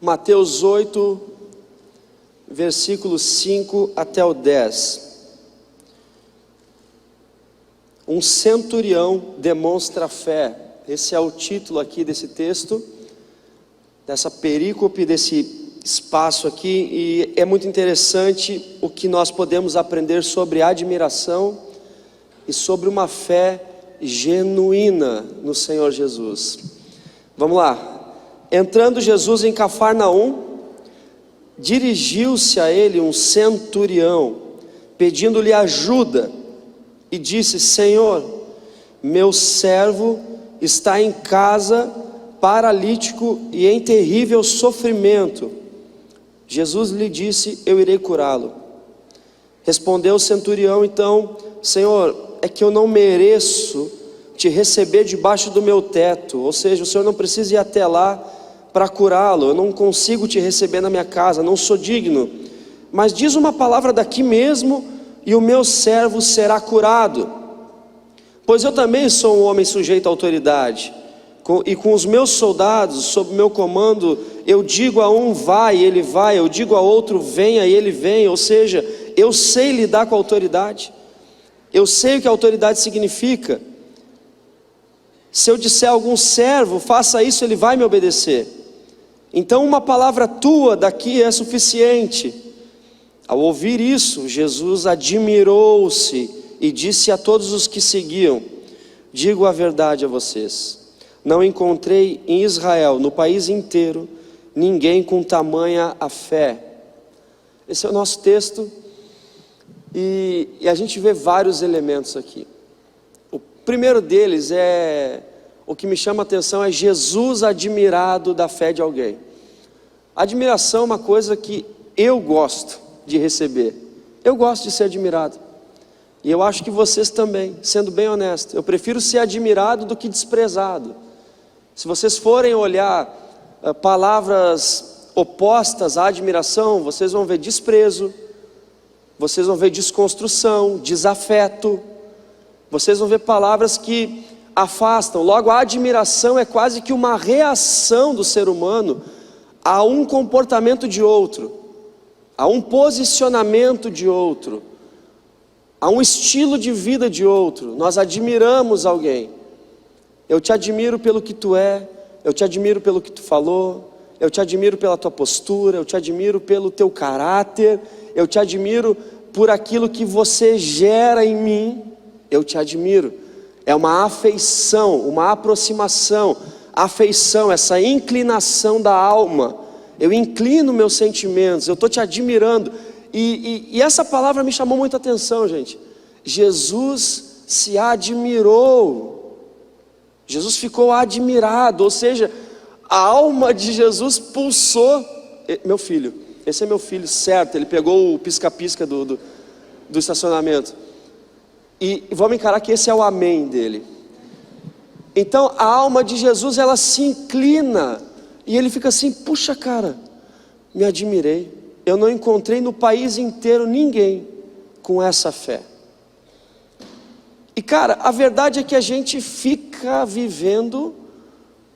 Mateus 8, versículos 5 até o 10. Um centurião demonstra fé. Esse é o título aqui desse texto, dessa perícope, desse espaço aqui. E é muito interessante o que nós podemos aprender sobre admiração e sobre uma fé genuína no Senhor Jesus. Vamos lá. Entrando Jesus em Cafarnaum, dirigiu-se a ele um centurião, pedindo-lhe ajuda, e disse: Senhor, meu servo está em casa, paralítico e em terrível sofrimento. Jesus lhe disse: eu irei curá-lo. Respondeu o centurião então: Senhor, é que eu não mereço te receber debaixo do meu teto, ou seja, o Senhor não precisa ir até lá para curá-lo, eu não consigo te receber na minha casa, não sou digno, mas diz uma palavra daqui mesmo e o meu servo será curado, pois eu também sou um homem sujeito à autoridade, e com os meus soldados sob meu comando, eu digo a um vai, ele vai, eu digo a outro venha, e ele vem, ou seja, eu sei lidar com a autoridade, eu sei o que a autoridade significa. Se eu disser a algum servo, faça isso, ele vai me obedecer. Então uma palavra tua daqui é suficiente. Ao ouvir isso, Jesus admirou-se e disse a todos os que seguiam: digo a verdade a vocês, não encontrei em Israel, no país inteiro, ninguém com tamanha a fé. Esse é o nosso texto, e a gente vê vários elementos aqui. O primeiro deles o que me chama a atenção é Jesus admirado da fé de alguém. Admiração é uma coisa que eu gosto de receber. Eu gosto de ser admirado. E eu acho que vocês também, sendo bem honesto. Eu prefiro ser admirado do que desprezado. Se vocês forem olhar palavras opostas à admiração, vocês vão ver desprezo, vocês vão ver desconstrução, desafeto. Vocês vão ver palavras que afastam. Logo, a admiração é quase que uma reação do ser humano a um comportamento de outro, a um posicionamento de outro, a um estilo de vida de outro. Nós admiramos alguém. Eu te admiro pelo que tu é, eu te admiro pelo que tu falou, eu te admiro pela tua postura, eu te admiro pelo teu caráter, eu te admiro por aquilo que você gera em mim. Eu te admiro. É uma afeição, uma aproximação, afeição, essa inclinação da alma. Eu inclino meus sentimentos, eu estou te admirando. E essa palavra me chamou muita atenção, gente. Jesus se admirou. Jesus ficou admirado, ou seja, a alma de Jesus pulsou. Meu filho, esse é meu filho, certo? Ele pegou o pisca-pisca do estacionamento. E vamos encarar que esse é o amém dele. Então a alma de Jesus, ela se inclina, e ele fica assim: puxa cara, me admirei. Eu não encontrei no país inteiro ninguém com essa fé. E cara, a verdade é que a gente fica vivendo,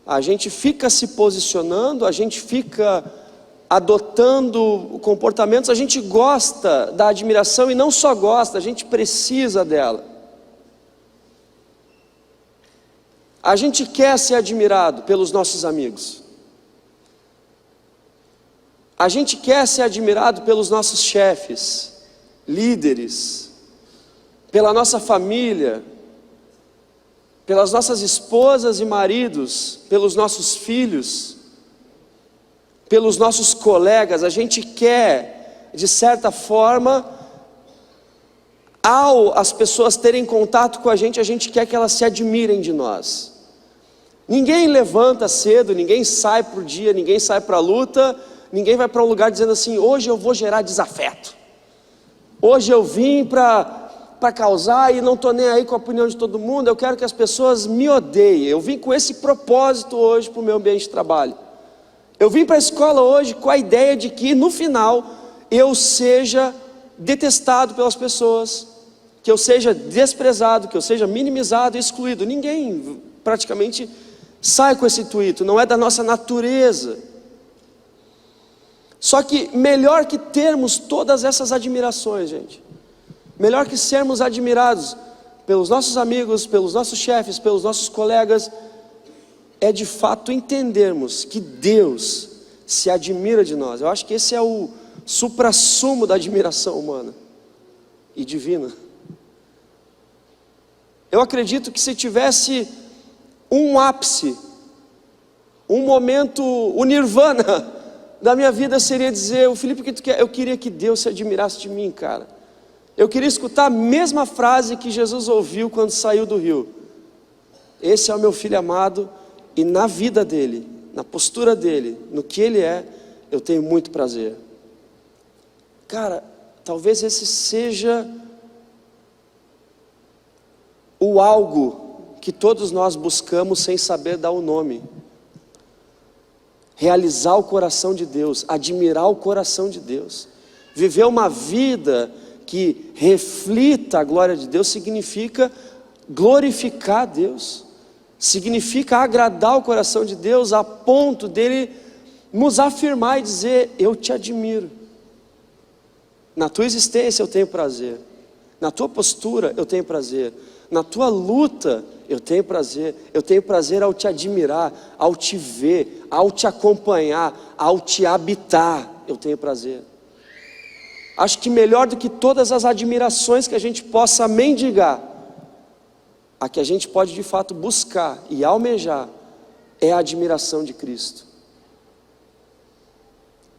a gente fica se posicionando, a gente fica adotando comportamentos, a gente gosta da admiração, e não só gosta, a gente precisa dela. A gente quer ser admirado pelos nossos amigos, a gente quer ser admirado pelos nossos chefes, líderes, pela nossa família, pelas nossas esposas e maridos, pelos nossos filhos, pelos nossos colegas. A gente quer, de certa forma, ao as pessoas terem contato com a gente quer que elas se admirem de nós. Ninguém levanta cedo, ninguém sai para o dia, ninguém sai para a luta, ninguém vai para um lugar dizendo assim: hoje eu vou gerar desafeto, hoje eu vim para causar e não estou nem aí com a opinião de todo mundo, eu quero que as pessoas me odeiem. Eu vim com esse propósito hoje para o meu ambiente de trabalho. Eu vim para a escola hoje com a ideia de que no final eu seja detestado pelas pessoas, que eu seja desprezado, que eu seja minimizado e excluído. Ninguém praticamente sai com esse intuito, não é da nossa natureza. Só que melhor que termos todas essas admirações, gente, melhor que sermos admirados pelos nossos amigos, pelos nossos chefes, pelos nossos colegas, é de fato entendermos que Deus se admira de nós. Eu acho que esse é o suprassumo da admiração humana e divina. Eu acredito que se tivesse um ápice, um momento, o nirvana da minha vida seria dizer: o Felipe, o que tu quer? Eu queria que Deus se admirasse de mim, cara. Eu queria escutar a mesma frase que Jesus ouviu quando saiu do rio: esse é o meu filho amado, e na vida dele, na postura dele, no que ele é, eu tenho muito prazer. Cara, talvez esse seja o algo que todos nós buscamos sem saber dar o nome. Realizar o coração de Deus, admirar o coração de Deus, viver uma vida que reflita a glória de Deus, significa glorificar a Deus, significa agradar o coração de Deus a ponto dele nos afirmar e dizer: eu te admiro, na tua existência eu tenho prazer, na tua postura eu tenho prazer, na tua luta eu tenho prazer ao te admirar, ao te ver, ao te acompanhar, ao te habitar, eu tenho prazer. Acho que melhor do que todas as admirações que a gente possa mendigar, a que a gente pode de fato buscar e almejar, é a admiração de Cristo.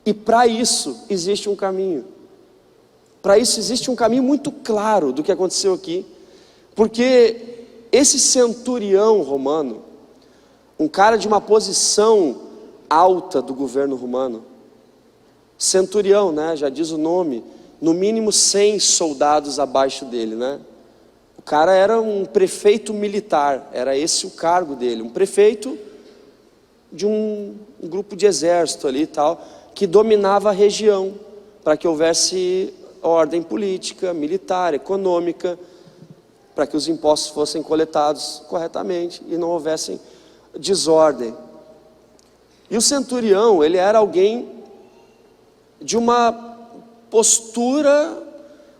E para isso existe um caminho. Para isso existe um caminho muito claro do que aconteceu aqui. Porque esse centurião romano, um cara de uma posição alta do governo romano, centurião, né, já diz o nome, no mínimo 100 soldados abaixo dele, né? O cara era um prefeito militar, era esse o cargo dele, um prefeito de um grupo de exército ali e tal, que dominava a região, para que houvesse ordem política, militar, econômica, para que os impostos fossem coletados corretamente e não houvesse desordem. E o centurião, ele era alguém de uma postura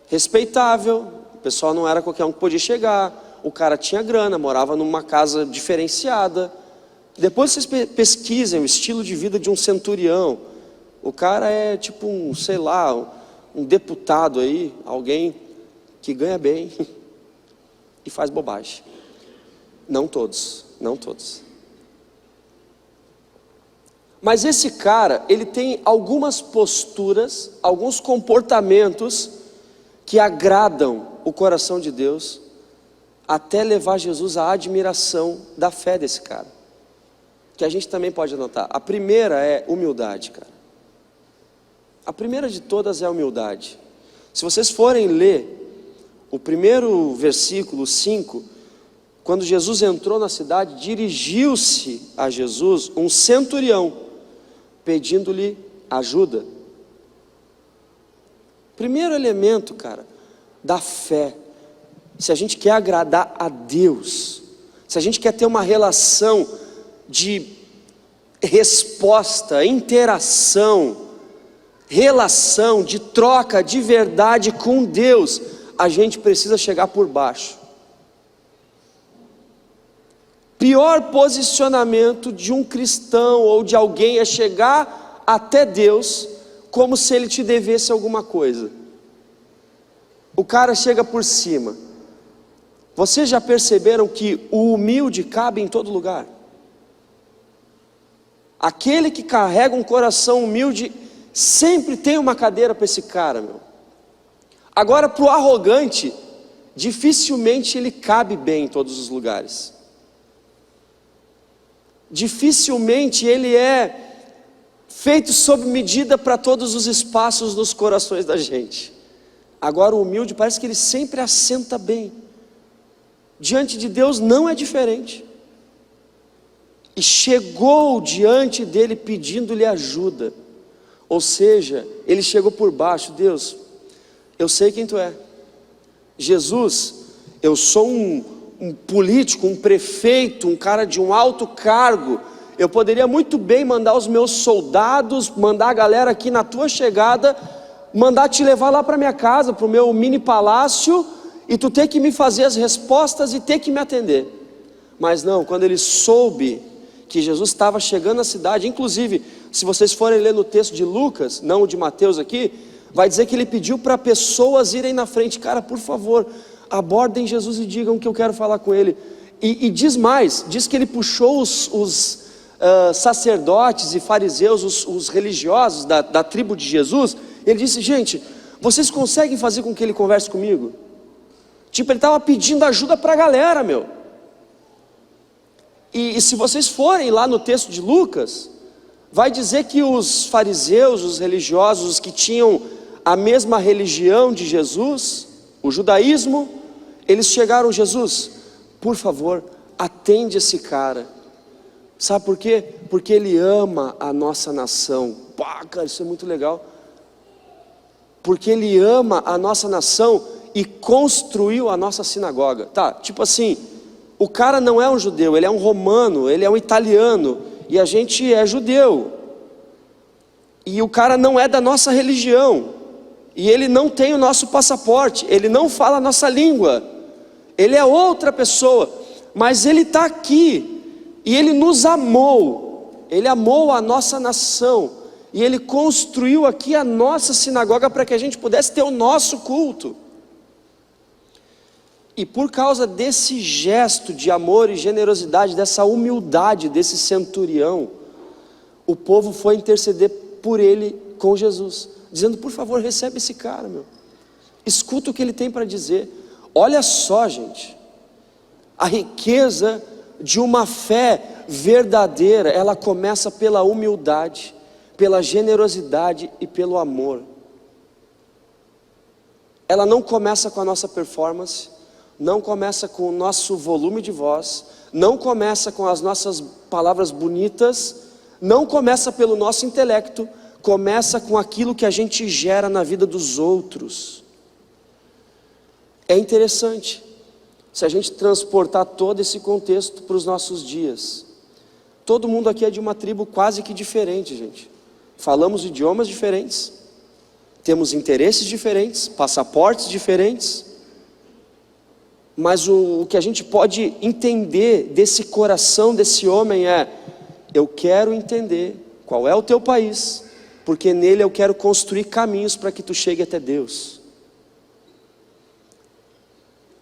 respeitável. O pessoal não era qualquer um que podia chegar. O cara tinha grana, morava numa casa diferenciada. Depois vocês pesquisem o estilo de vida de um centurião. O cara é tipo um, sei lá, um deputado aí, alguém que ganha bem e faz bobagem. Não todos, não todos. Mas esse cara, ele tem algumas posturas, alguns comportamentos que agradam o coração de Deus, até levar Jesus à admiração da fé desse cara, que a gente também pode anotar. A primeira é humildade, cara. A primeira de todas é a humildade. Se vocês forem ler o primeiro versículo 5, quando Jesus entrou na cidade, dirigiu-se a Jesus um centurião, pedindo-lhe ajuda. Primeiro elemento, cara, da fé. Se a gente quer agradar a Deus, se a gente quer ter uma relação de resposta, interação, relação de troca de verdade com Deus, a gente precisa chegar por baixo. Pior posicionamento de um cristão ou de alguém é chegar até Deus como se ele te devesse alguma coisa. O cara chega por cima. Vocês já perceberam que o humilde cabe em todo lugar? Aquele que carrega um coração humilde sempre tem uma cadeira para esse cara, meu. Agora, para o arrogante, dificilmente ele cabe bem em todos os lugares. Dificilmente ele é feito sob medida para todos os espaços nos corações da gente. Agora o humilde parece que ele sempre assenta bem. Diante de Deus não é diferente. E chegou diante dele pedindo-lhe ajuda. Ou seja, ele chegou por baixo. Deus, eu sei quem tu é. Jesus, eu sou um político, um prefeito, um cara de um alto cargo. eu poderia muito bem mandar os meus soldados, mandar a galera aqui na tua chegada, mandar te levar lá para minha casa, para o meu mini palácio, e tu ter que me fazer as respostas e ter que me atender. Mas não, quando ele soube que Jesus estava chegando na cidade, inclusive, se vocês forem ler no texto de Lucas, não o de Mateus aqui, vai dizer que ele pediu para pessoas irem na frente. Cara, por favor, abordem Jesus e digam que eu quero falar com ele. E diz mais, diz que ele puxou os sacerdotes e fariseus, os religiosos da tribo de Jesus. Ele disse: gente, vocês conseguem fazer com que ele converse comigo? Tipo, ele estava pedindo ajuda para a galera, meu. E se vocês forem lá no texto de Lucas, vai dizer que os fariseus, os religiosos, os que tinham a mesma religião de Jesus, o judaísmo, eles chegaram: Jesus, por favor, atende esse cara. Sabe por quê? Porque ele ama a nossa nação. Pá, cara, isso é muito legal. Porque ele ama a nossa nação e construiu a nossa sinagoga. Tá, tipo assim, o cara não é um judeu, ele é um romano, ele é um italiano, e a gente é judeu. E o cara não é da nossa religião, e ele não tem o nosso passaporte, ele não fala a nossa língua, ele é outra pessoa, mas ele está aqui, e ele nos amou, ele amou a nossa nação, e ele construiu aqui a nossa sinagoga para que a gente pudesse ter o nosso culto. E por causa desse gesto de amor e generosidade, dessa humildade desse centurião, o povo foi interceder por ele com Jesus, dizendo: por favor, recebe esse cara, meu. Escuta o que ele tem para dizer. Olha só, gente, a riqueza de uma fé verdadeira, ela começa pela humildade, pela generosidade e pelo amor. Ela não começa com a nossa performance, não começa com o nosso volume de voz, não começa com as nossas palavras bonitas, não começa pelo nosso intelecto, começa com aquilo que a gente gera na vida dos outros. É interessante, se a gente transportar todo esse contexto para os nossos dias. Todo mundo aqui é de uma tribo quase que diferente, gente. Falamos idiomas diferentes, temos interesses diferentes, passaportes diferentes. Mas o que a gente pode entender desse coração desse homem é: eu quero entender qual é o teu país, porque nele eu quero construir caminhos para que tu chegue até Deus.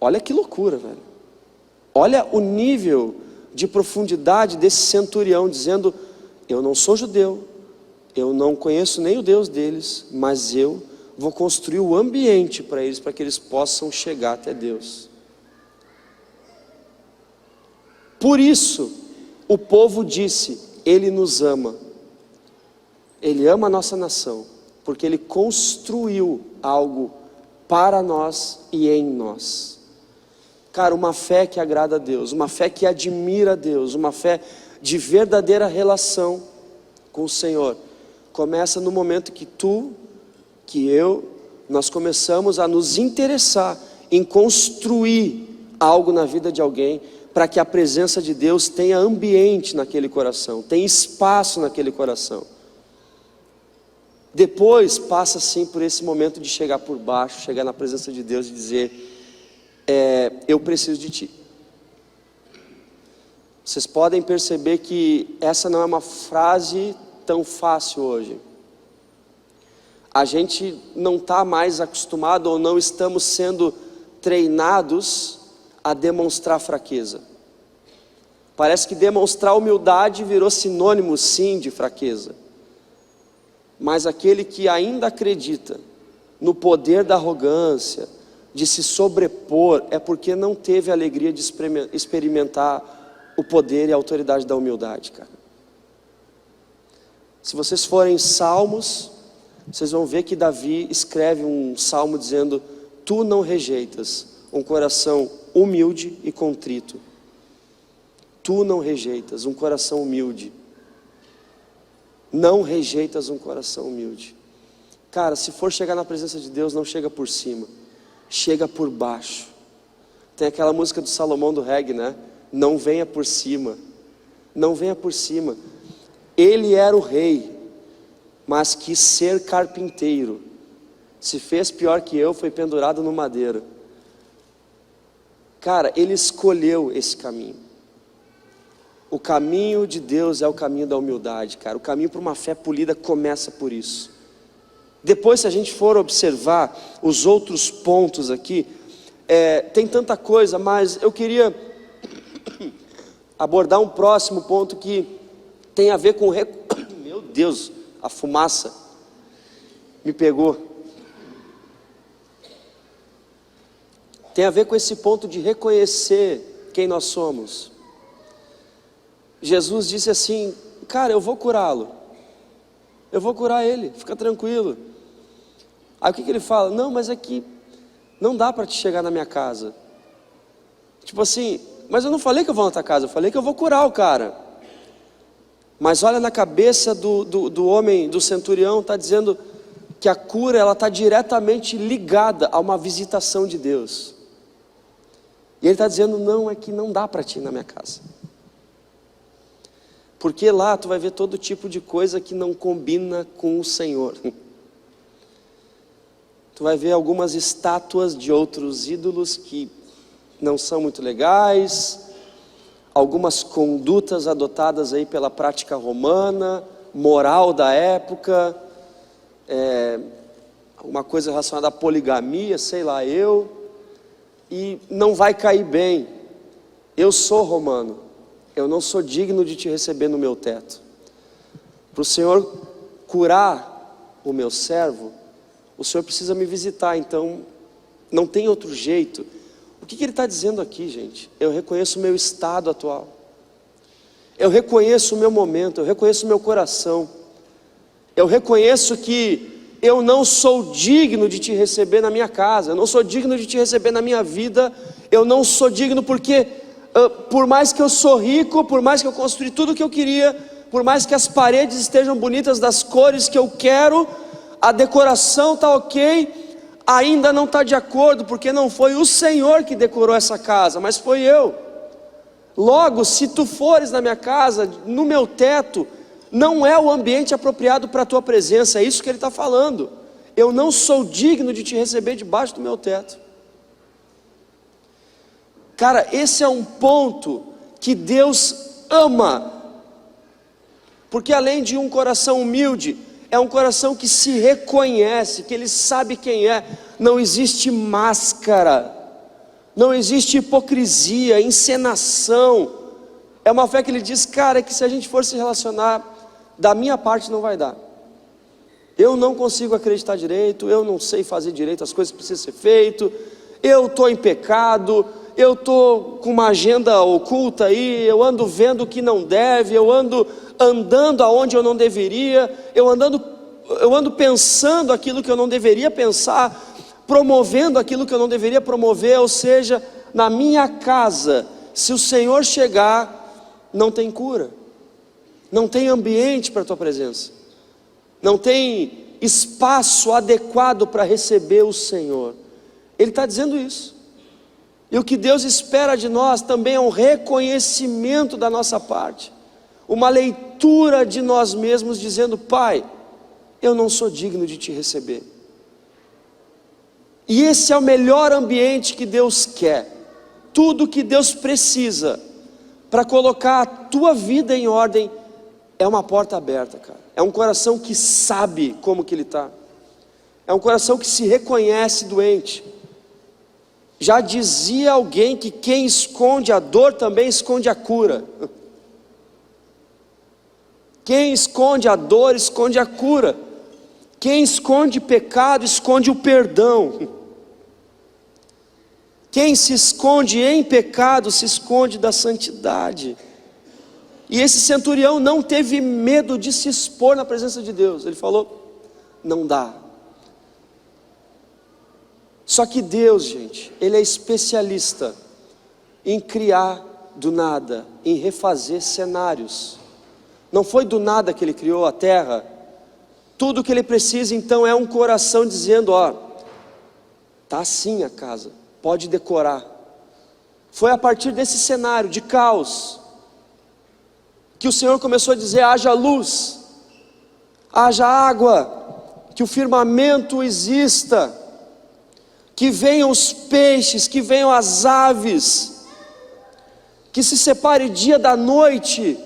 Olha que loucura, velho. Olha o nível de profundidade desse centurião, dizendo: eu não sou judeu, eu não conheço nem o Deus deles, mas eu vou construir o ambiente para eles, para que eles possam chegar até Deus. Por isso, o povo disse: ele nos ama. Ele ama a nossa nação, porque ele construiu algo para nós e em nós. Cara, uma fé que agrada a Deus, uma fé que admira a Deus, uma fé de verdadeira relação com o Senhor, começa no momento que tu, que eu, nós começamos a nos interessar em construir algo na vida de alguém, para que a presença de Deus tenha ambiente naquele coração, tenha espaço naquele coração. Depois passa sim por esse momento de chegar por baixo, chegar na presença de Deus e dizer: eu preciso de ti. Vocês podem perceber que essa não é uma frase tão fácil hoje. A gente não está mais acostumado, ou não estamos sendo treinados a demonstrar fraqueza. Parece que demonstrar humildade virou sinônimo sim de fraqueza. Mas aquele que ainda acredita no poder da arrogância, de se sobrepor, é porque não teve a alegria de experimentar o poder e a autoridade da humildade, cara. Se vocês forem Salmos, vocês vão ver que Davi escreve um salmo dizendo: tu não rejeitas um coração humilde e contrito. Tu não rejeitas um coração humilde. Não rejeitas um coração humilde. Cara, se for chegar na presença de Deus, não chega por cima, chega por baixo. Tem aquela música do Salomão do reggae, né? Não venha por cima, Não venha por cima. Ele era o rei, mas quis ser carpinteiro. Se fez pior que eu, foi pendurado no madeiro. Cara, ele escolheu esse caminho. O caminho de Deus é o caminho da humildade, cara. O caminho para uma fé polida começa por isso. Depois, se a gente for observar os outros pontos aqui, tem tanta coisa, mas eu queria abordar um próximo ponto que tem a ver com meu Deus, a fumaça me pegou. Tem a ver com esse ponto de reconhecer quem nós somos. Jesus disse assim: cara, eu vou curá-lo, eu vou curar ele, fica tranquilo. Aí o que ele fala? Não, mas é que não dá para te chegar na minha casa. Tipo assim, mas eu não falei que eu vou na tua casa, eu falei que eu vou curar o cara. Mas olha na cabeça do homem, do centurião, está dizendo que a cura, ela está diretamente ligada a uma visitação de Deus. E ele está dizendo: não, é que não dá para ti ir na minha casa, porque lá tu vai ver todo tipo de coisa que não combina com o Senhor. Tu vai ver algumas estátuas de outros ídolos que não são muito legais, algumas condutas adotadas aí pela prática romana, moral da época, uma coisa relacionada à poligamia, sei lá e não vai cair bem. Eu sou romano, eu não sou digno de te receber no meu teto. Para o Senhor curar o meu servo, o Senhor precisa me visitar, então não tem outro jeito. O que ele está dizendo aqui, gente? Eu reconheço o meu estado atual, eu reconheço o meu momento, eu reconheço o meu coração, eu reconheço que eu não sou digno de te receber na minha casa, eu não sou digno de te receber na minha vida, eu não sou digno porque por mais que eu sou rico, por mais que eu construí tudo o que eu queria, por mais que as paredes estejam bonitas das cores que eu quero, a decoração está ok, ainda não está de acordo, porque não foi o Senhor que decorou essa casa, mas foi eu. Logo, se tu fores na minha casa, no meu teto, não é o ambiente apropriado para a tua presença, é isso que ele está falando. Eu não sou digno de te receber debaixo do meu teto. Cara, esse é um ponto que Deus ama, porque além de um coração humilde, é um coração que se reconhece, que ele sabe quem é. Não existe máscara, não existe hipocrisia, encenação. É uma fé que ele diz: cara, que se a gente for se relacionar, da minha parte não vai dar. Eu não consigo acreditar direito, eu não sei fazer direito as coisas que precisam ser feitas, eu estou em pecado, eu estou com uma agenda oculta aí, eu ando vendo o que não deve, eu ando andando aonde eu não deveria, eu ando pensando aquilo que eu não deveria pensar, promovendo aquilo que eu não deveria promover. Ou seja, na minha casa, se o Senhor chegar, não tem cura, não tem ambiente para a tua presença, não tem espaço adequado para receber o Senhor. Ele está dizendo isso. E o que Deus espera de nós também é um reconhecimento da nossa parte, uma leitura de nós mesmos, dizendo: Pai, eu não sou digno de te receber. E esse é o melhor ambiente que Deus quer. Tudo que Deus precisa para colocar a tua vida em ordem é uma porta aberta, cara. É um coração que sabe como que ele está, é um coração que se reconhece doente. Já dizia alguém que quem esconde a dor também esconde a cura. Quem esconde a dor esconde a cura. Quem esconde pecado esconde o perdão. Quem se esconde em pecado se esconde da santidade. E esse centurião não teve medo de se expor na presença de Deus. Ele falou: não dá. Só que Deus, gente, Ele é especialista em criar do nada, em refazer cenários. Não foi do nada que Ele criou a terra. Tudo que Ele precisa então é um coração dizendo: ó, tá assim a casa, pode decorar. Foi a partir desse cenário de caos que o Senhor começou a dizer: haja luz, haja água, que o firmamento exista, que venham os peixes, que venham as aves, que se separe dia da noite.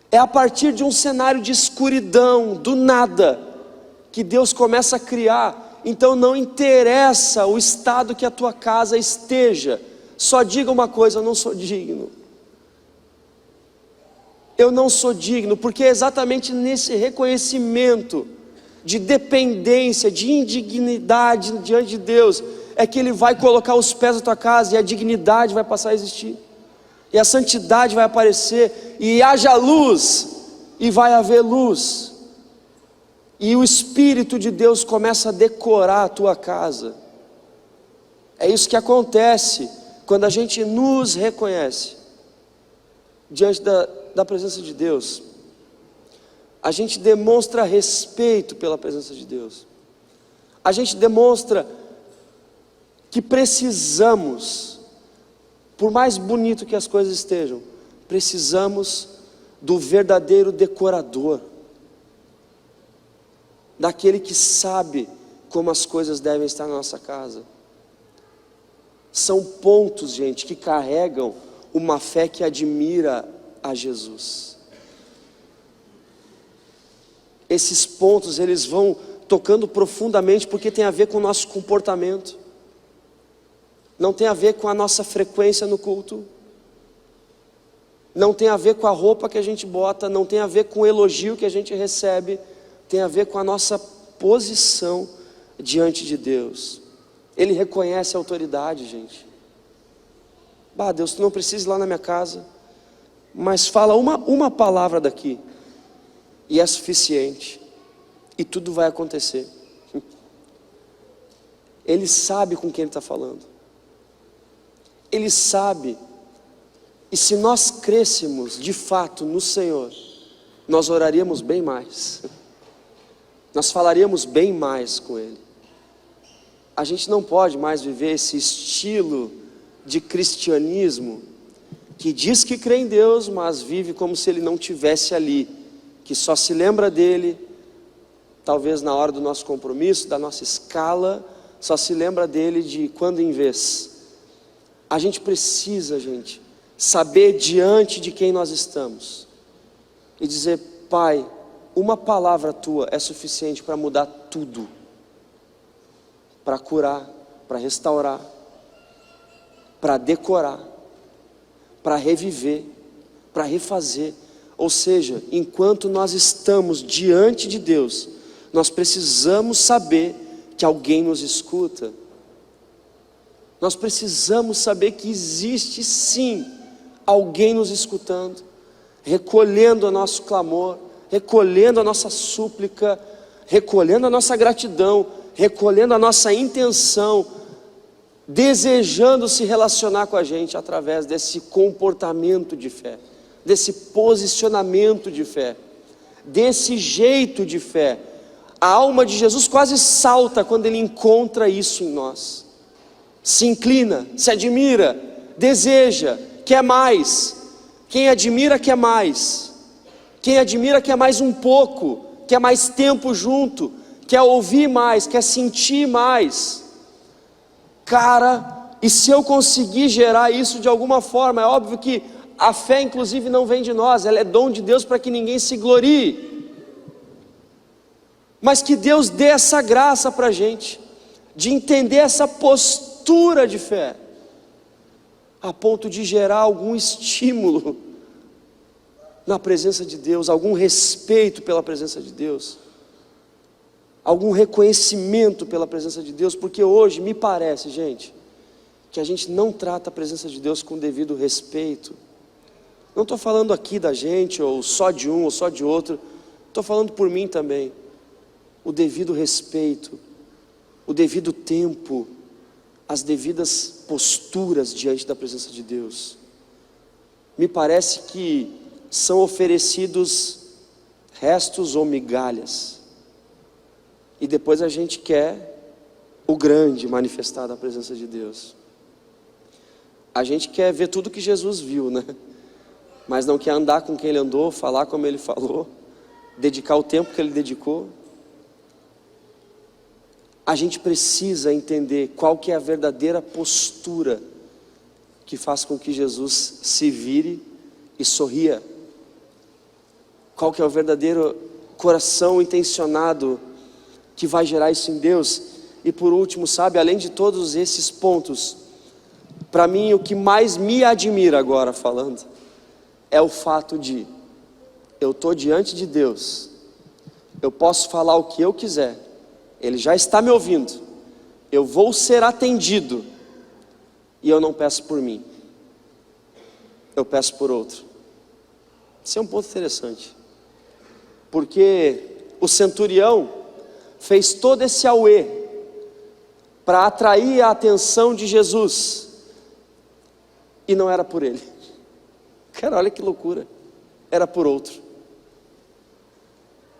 É a partir de um cenário de escuridão, do nada, que Deus começa a criar. Então não interessa o estado que a tua casa esteja, só diga uma coisa: eu não sou digno. Eu não sou digno, porque é exatamente nesse reconhecimento de dependência, de indignidade diante de Deus, é que Ele vai colocar os pés na tua casa, e a dignidade vai passar a existir, e a santidade vai aparecer, e haja luz, e vai haver luz, e o Espírito de Deus começa a decorar a tua casa. É isso que acontece quando a gente nos reconhece diante da presença de Deus. A gente demonstra respeito pela presença de Deus. A gente demonstra que precisamos, por mais bonito que as coisas estejam, precisamos do verdadeiro decorador, daquele que sabe como as coisas devem estar na nossa casa. São pontos, gente, que carregam uma fé que admira a Jesus. Esses pontos, eles vão tocando profundamente, porque tem a ver com o nosso comportamento, não tem a ver com a nossa frequência no culto, não tem a ver com a roupa que a gente bota, não tem a ver com o elogio que a gente recebe, tem a ver com a nossa posição diante de Deus. Ele reconhece a autoridade, gente. Deus, tu não precisa ir lá na minha casa, mas fala uma palavra daqui, e é suficiente, e tudo vai acontecer. Ele sabe com quem ele está falando, ele sabe, e se nós crêssemos de fato no Senhor, nós oraríamos bem mais, nós falaríamos bem mais com Ele. A gente não pode mais viver esse estilo de cristianismo que diz que crê em Deus, mas vive como se Ele não estivesse ali, que só se lembra dEle, talvez na hora do nosso compromisso, da nossa escala, só se lembra dEle de quando em vez. A gente precisa, gente, saber diante de quem nós estamos, e dizer: Pai, uma palavra Tua é suficiente para mudar tudo, para curar, para restaurar, para decorar, para reviver, para refazer. Ou seja, enquanto nós estamos diante de Deus, nós precisamos saber que alguém nos escuta. Nós precisamos saber que existe sim alguém nos escutando, recolhendo o nosso clamor, recolhendo a nossa súplica, recolhendo a nossa gratidão, recolhendo a nossa intenção, desejando se relacionar com a gente através desse comportamento de fé, desse posicionamento de fé, desse jeito de fé. A alma de Jesus quase salta quando Ele encontra isso em nós, se inclina, se admira, deseja, quer mais. Quem admira quer mais, quem admira quer mais um pouco, quer mais tempo junto, quer ouvir mais, quer sentir mais. Cara, e se eu conseguir gerar isso de alguma forma, é óbvio que a fé inclusive não vem de nós, ela é dom de Deus para que ninguém se glorie, mas que Deus dê essa graça para a gente, de entender essa postura de fé, a ponto de gerar algum estímulo na presença de Deus, algum respeito pela presença de Deus, algum reconhecimento pela presença de Deus, porque hoje me parece, gente, que a gente não trata a presença de Deus com devido respeito. Não estou falando aqui da gente, ou só de um, ou só de outro, estou falando por mim também. O devido respeito, o devido tempo, as devidas posturas diante da presença de Deus. Me parece que são oferecidos restos ou migalhas, e depois a gente quer o grande manifestar da presença de Deus. A gente quer ver tudo que Jesus viu, né? mas não quer andar com quem ele andou, falar como ele falou, dedicar o tempo que ele dedicou. A gente precisa entender qual que é a verdadeira postura que faz com que Jesus se vire e sorria. Qual que é o verdadeiro coração intencionado que vai gerar isso em Deus. E por último, sabe, além de todos esses pontos, para mim o que mais me admira agora falando, é o fato de, eu estou diante de Deus, eu posso falar o que eu quiser, Ele já está me ouvindo, eu vou ser atendido, e eu não peço por mim, eu peço por outro. Isso é um ponto interessante, porque o centurião fez todo esse auê para atrair a atenção de Jesus, e não era por ele. Cara, olha que loucura, era por outro.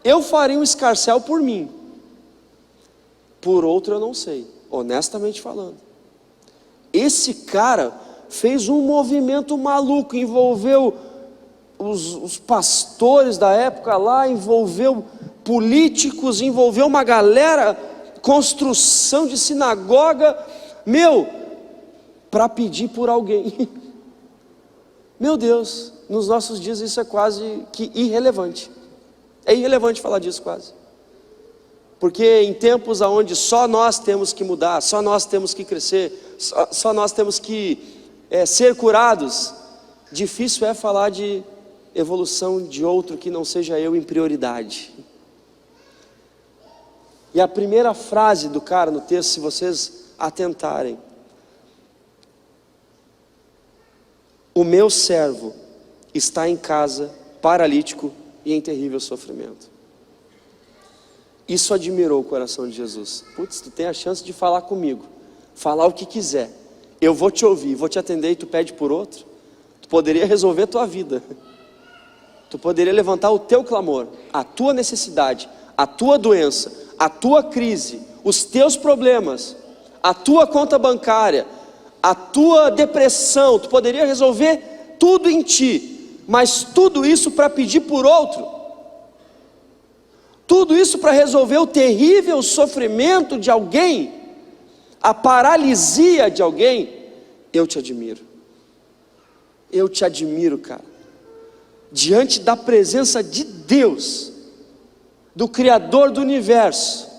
Eu faria um escarcéu por mim, por outro eu não sei, honestamente falando. Esse cara fez um movimento maluco, envolveu os pastores da época lá, envolveu políticos, envolveu uma galera, construção de sinagoga, para pedir por alguém. Meu Deus, nos nossos dias isso é quase que irrelevante. É irrelevante falar disso quase. Porque em tempos onde só nós temos que mudar, só nós temos que crescer, só nós temos que ser curados, difícil é falar de evolução de outro que não seja eu em prioridade. E a primeira frase do cara no texto, se vocês atentarem: o meu servo está em casa, paralítico e em terrível sofrimento. Isso admirou o coração de Jesus. Putz, tu tem a chance de falar comigo, falar o que quiser, eu vou te ouvir, vou te atender, e tu pede por outro. Tu poderia resolver a tua vida, tu poderia levantar o teu clamor, a tua necessidade, a tua doença, a tua crise, os teus problemas, a tua conta bancária, a tua depressão, tu poderia resolver tudo em ti, mas tudo isso para pedir por outro, tudo isso para resolver o terrível sofrimento de alguém, a paralisia de alguém. Eu te admiro, cara, diante da presença de Deus, do Criador do universo,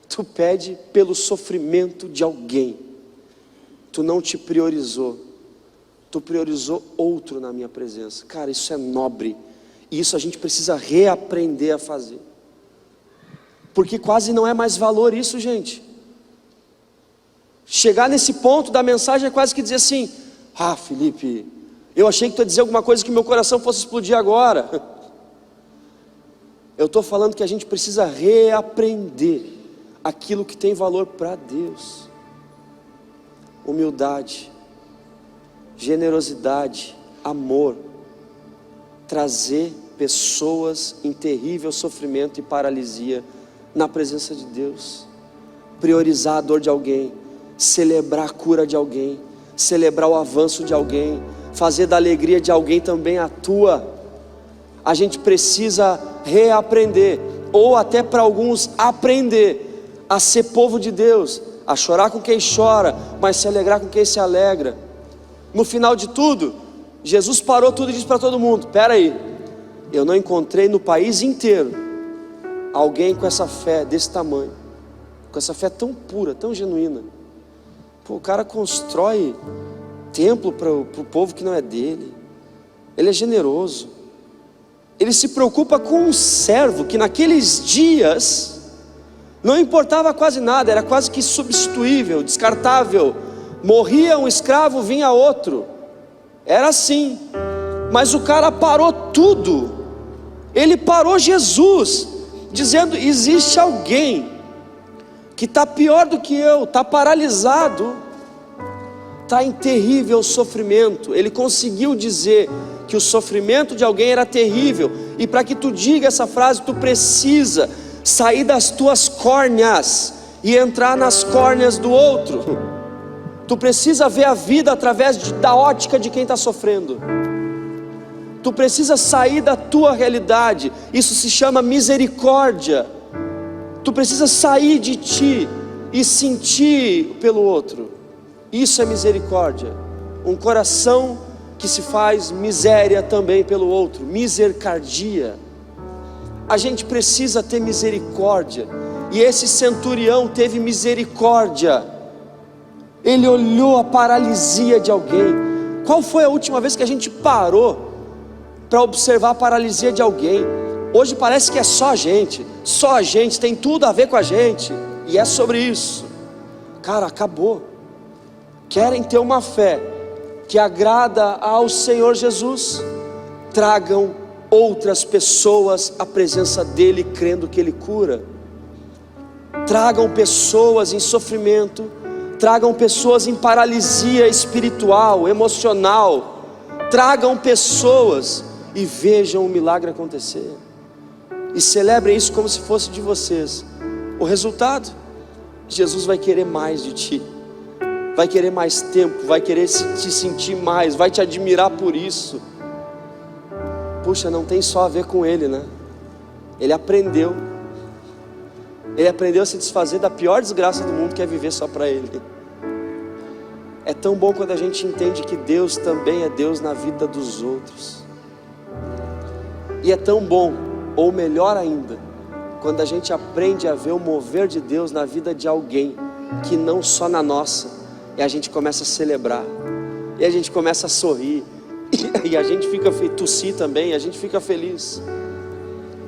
tu pede pelo sofrimento de alguém, tu não te priorizou, tu priorizou outro na minha presença. Cara, isso é nobre, e isso a gente precisa reaprender a fazer, porque quase não é mais valor isso, gente. Chegar nesse ponto da mensagem é quase que dizer assim: ah, Felipe, eu achei que tu ia dizer alguma coisa que meu coração fosse explodir agora. Eu estou falando que a gente precisa reaprender aquilo que tem valor para Deus: humildade, generosidade, amor, trazer pessoas em terrível sofrimento e paralisia na presença de Deus, priorizar a dor de alguém, celebrar a cura de alguém, celebrar o avanço de alguém, fazer da alegria de alguém também a tua. A gente precisa reaprender, ou até para alguns aprender a ser povo de Deus, a chorar com quem chora, mas se alegrar com quem se alegra. No final de tudo, Jesus parou tudo e disse para todo mundo: espera aí, eu não encontrei no país inteiro alguém com essa fé desse tamanho, com essa fé tão pura, tão genuína. Pô, o cara constrói templo para o povo que não é dele, ele é generoso, ele se preocupa com um servo que naqueles dias não importava quase nada, era quase que substituível, descartável. Morria um escravo, vinha outro, era assim. Mas o cara parou tudo, ele parou Jesus, dizendo: existe alguém que está pior do que eu, está paralisado, está em terrível sofrimento. Ele conseguiu dizer que o sofrimento de alguém era terrível, e para que tu diga essa frase, tu precisa sair das tuas córneas e entrar nas córneas do outro. Tu precisa ver a vida através da ótica de quem está sofrendo. Tu precisa sair da tua realidade. Isso se chama misericórdia. Tu precisa sair de ti e sentir pelo outro. Isso é misericórdia. Um coração que se faz miséria também pelo outro. Misercardia. A gente precisa ter misericórdia. E esse centurião teve misericórdia. Ele olhou a paralisia de alguém. Qual foi a última vez que a gente parou para observar a paralisia de alguém? Hoje parece que é só a gente, tem tudo a ver com a gente, e é sobre isso. Cara, acabou. Querem ter uma fé que agrada ao Senhor Jesus? Tragam outras pessoas à presença dEle, crendo que Ele cura. Tragam pessoas em sofrimento, tragam pessoas em paralisia espiritual, emocional, tragam pessoas e vejam o milagre acontecer, e celebrem isso como se fosse de vocês. O resultado? Jesus vai querer mais de ti, vai querer mais tempo, vai querer te sentir mais, vai te admirar por isso. Puxa, não tem só a ver com Ele, né? Ele aprendeu a se desfazer da pior desgraça do mundo, que é viver só para Ele. É tão bom quando a gente entende que Deus também é Deus na vida dos outros. E é tão bom, ou melhor ainda, quando a gente aprende a ver o mover de Deus na vida de alguém, que não só na nossa, e a gente começa a celebrar, e a gente começa a sorrir, e a gente fica tossir também, a gente fica feliz,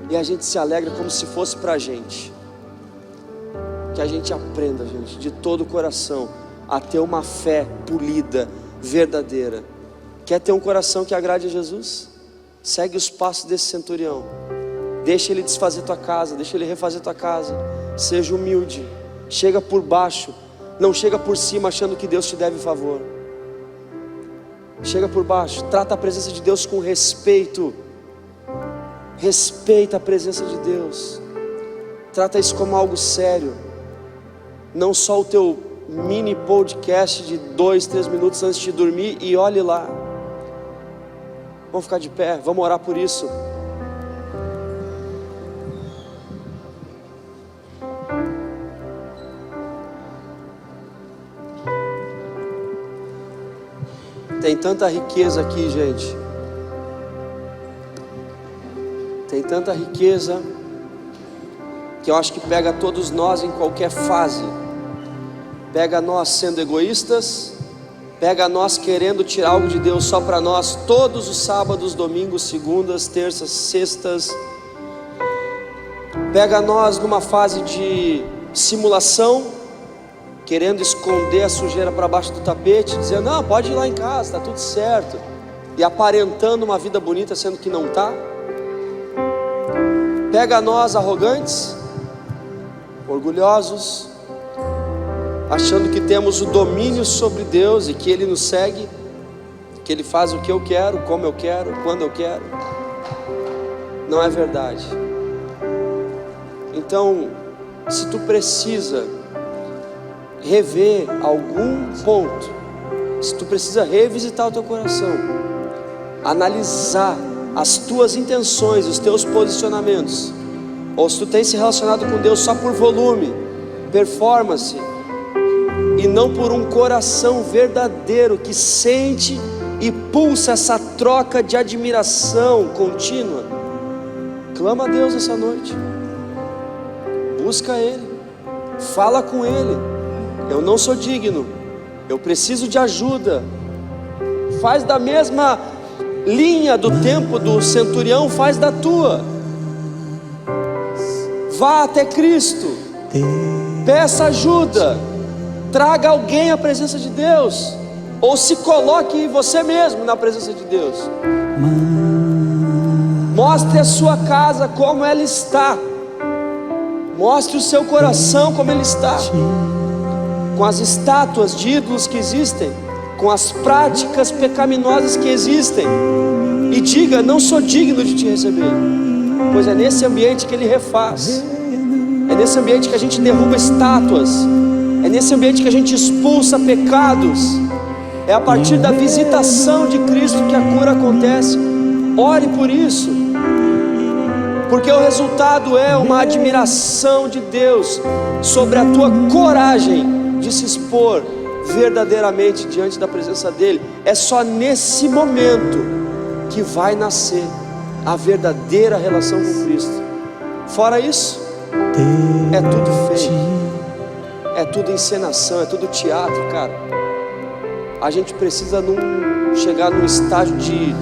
e a gente se alegra como se fosse pra gente. Que a gente aprenda, gente, de todo o coração, a ter uma fé polida, verdadeira. Quer ter um coração que agrade a Jesus? Segue os passos desse centurião. Deixa ele desfazer tua casa, deixa ele refazer tua casa. Seja humilde, chega por baixo, não chega por cima achando que Deus te deve favor. Chega por baixo, trata a presença de Deus com respeito. Respeita a presença de Deus. Trata isso como algo sério. Não só o teu mini podcast de 2-3 minutos antes de dormir e olhe lá. Vamos ficar de pé, vamos orar por isso. Tem tanta riqueza aqui, gente. Tem tanta riqueza que eu acho que pega todos nós em qualquer fase. Pega nós sendo egoístas, pega nós querendo tirar algo de Deus só para nós, todos os sábados, domingos, segundas, terças, sextas. Pega nós numa fase de simulação, querendo esconder a sujeira para baixo do tapete, dizendo, não, pode ir lá em casa, está tudo certo, e aparentando uma vida bonita, sendo que não está. Pega nós arrogantes, orgulhosos, achando que temos o domínio sobre Deus e que Ele nos segue, que Ele faz o que eu quero, como eu quero, quando eu quero. Não é verdade. Então, se tu precisa rever algum ponto, se tu precisa revisitar o teu coração, analisar as tuas intenções, os teus posicionamentos, ou se tu tem se relacionado com Deus só por volume, performance, e não por um coração verdadeiro que sente e pulsa essa troca de admiração contínua, clama a Deus essa noite, busca Ele, fala com Ele. Eu não sou digno, eu preciso de ajuda. Faz da mesma linha do tempo do centurião, faz da tua. Vá até Cristo, peça ajuda, traga alguém à presença de Deus, ou se coloque você mesmo na presença de Deus. Mostre a sua casa como ela está, mostre o seu coração como ele está, com as estátuas de ídolos que existem, com as práticas pecaminosas que existem, e diga, não sou digno de te receber, pois é nesse ambiente que Ele refaz, é nesse ambiente que a gente derruba estátuas, É nesse ambiente que a gente expulsa pecados. É a partir da visitação de Cristo que a cura acontece. Ore por isso, porque o resultado é uma admiração de Deus sobre a tua coragem de se expor verdadeiramente diante da presença dEle. É só nesse momento que vai nascer a verdadeira relação com Cristo. Fora isso, é tudo fake, é tudo encenação, é tudo teatro, cara. A gente precisa chegar num estágio de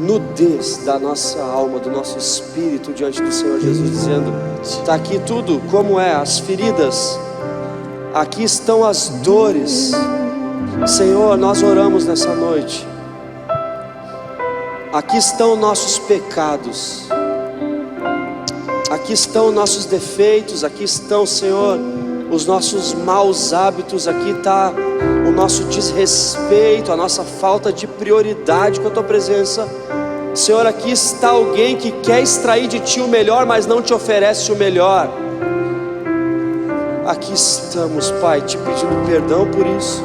nudez da nossa alma, do nosso espírito diante do Senhor Jesus, dizendo: está aqui tudo como é, as feridas, aqui estão as dores. Senhor, nós oramos nessa noite. Aqui estão nossos pecados, aqui estão nossos defeitos, aqui estão, Senhor, os nossos maus hábitos, aqui está o nosso desrespeito, a nossa falta de prioridade com a Tua presença. Senhor, aqui está alguém que quer extrair de Ti o melhor, mas não te oferece o melhor. Aqui estamos, Pai, te pedindo perdão por isso.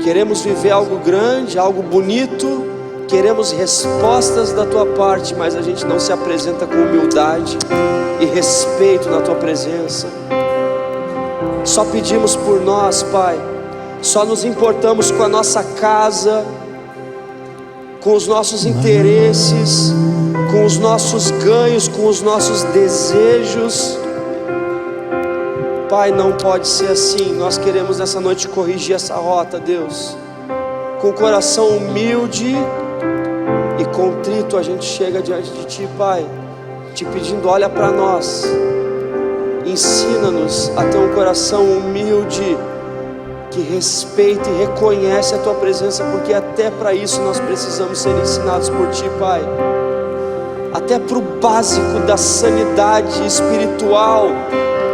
Queremos viver algo grande, algo bonito, queremos respostas da Tua parte, mas a gente não se apresenta com humildade e respeito na Tua presença. Só pedimos por nós, Pai. Só nos importamos com a nossa casa, com os nossos interesses, com os nossos ganhos, com os nossos desejos. Pai, não pode ser assim. Nós queremos nessa noite corrigir essa rota, Deus. Com o coração humilde e contrito, a gente chega diante de Ti, Pai, te pedindo: olha para nós, ensina-nos a ter um coração humilde, que respeita e reconhece a Tua presença, porque até para isso nós precisamos ser ensinados por Ti, Pai. Até para o básico da sanidade espiritual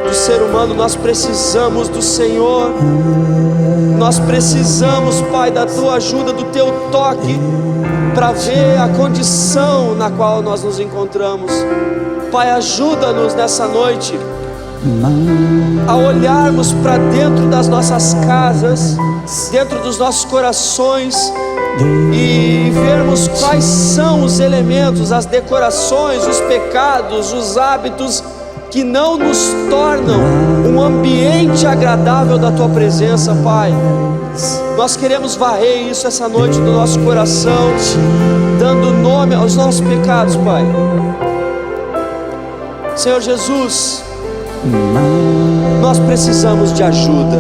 do ser humano, nós precisamos do Senhor. Nós precisamos, Pai, da Tua ajuda, do Teu toque, para ver a condição na qual nós nos encontramos. Pai, ajuda-nos nessa noite a olharmos para dentro das nossas casas, dentro dos nossos corações, e vermos quais são os elementos, as decorações, os pecados, os hábitos que não nos tornam um ambiente agradável da Tua presença, Pai. Nós queremos varrer isso essa noite do nosso coração, dando nome aos nossos pecados, Pai. Senhor Jesus, nós precisamos de ajuda.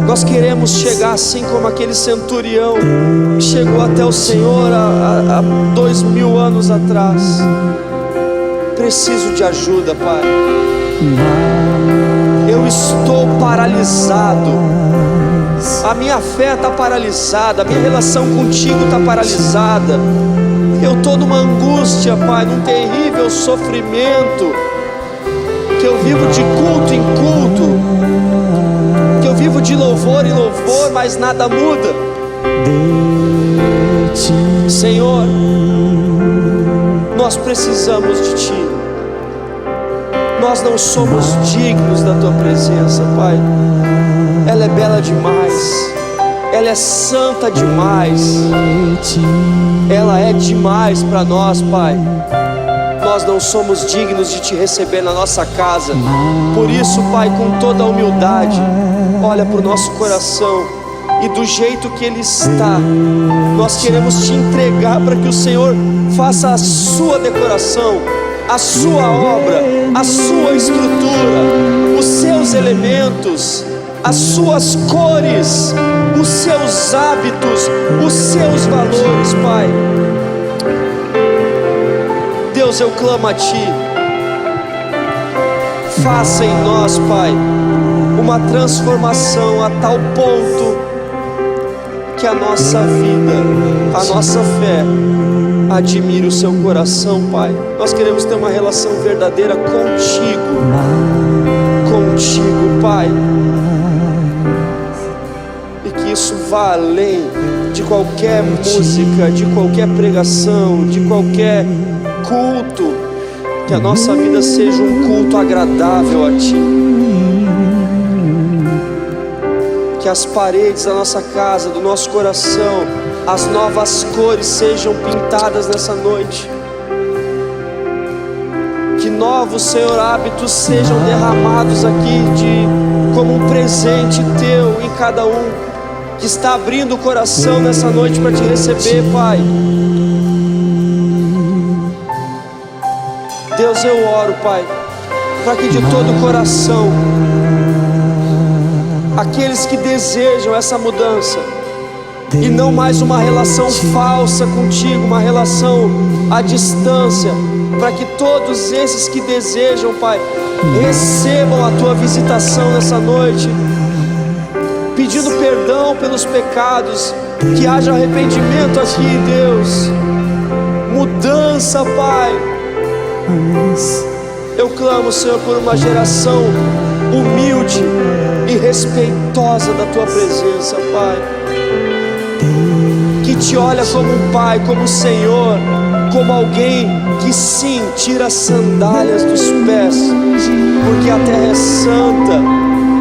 Nós queremos chegar assim como aquele centurião que chegou até o Senhor há 2000 anos atrás. Preciso de ajuda, Pai. Eu estou paralisado. A minha fé está paralisada. A minha relação contigo está paralisada. Eu estou numa angústia, Pai, num terrível sofrimento, que eu vivo de culto em culto, que eu vivo de louvor em louvor, mas nada muda. Senhor, nós precisamos de Ti. Nós não somos dignos da Tua presença, Pai. Ela é bela demais, ela é santa demais, ela é demais para nós, Pai. Nós não somos dignos de Te receber na nossa casa. Por isso, Pai, com toda a humildade, olha para o nosso coração, e do jeito que ele está, nós queremos Te entregar para que o Senhor faça a Sua decoração, a Sua obra, a Sua estrutura, os Seus elementos, as Suas cores, os Seus hábitos, os Seus valores, Pai. Deus, eu clamo a Ti. Faça em nós, Pai, uma transformação a tal ponto que a nossa vida, a nossa fé admire o Seu coração, Pai. Nós queremos ter uma relação verdadeira contigo, Pai, e que isso vá além de qualquer música, de qualquer pregação, de qualquer culto. Que a nossa vida seja um culto agradável a Ti. Que as paredes da nossa casa, do nosso coração, as novas cores sejam pintadas nessa noite. Que novos, Senhor, hábitos sejam derramados aqui como um presente Teu em cada um que está abrindo o coração nessa noite para Te receber, Pai. Deus, eu oro, Pai, para que de todo o coração, aqueles que desejam essa mudança, e não mais uma relação falsa contigo, uma relação à distância, para que todos esses que desejam, Pai, recebam a Tua visitação nessa noite, pedindo perdão pelos pecados, que haja arrependimento aqui, Deus, mudança, Pai. Eu clamo, Senhor, por uma geração humilde e respeitosa da Tua presença, Pai, que Te olha como um Pai, como um Senhor, como alguém que sim, tira as sandálias dos pés, porque a terra é santa,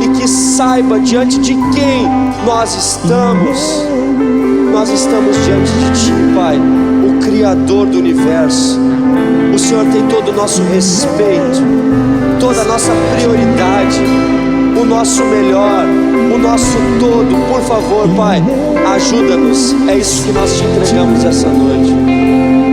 e que saiba diante de quem nós estamos. Nós estamos diante de Ti, Pai, o Criador do universo. O Senhor tem todo o nosso respeito, toda a nossa prioridade, o nosso melhor, o nosso todo. Por favor, Pai, ajuda-nos. É isso que nós Te entregamos essa noite.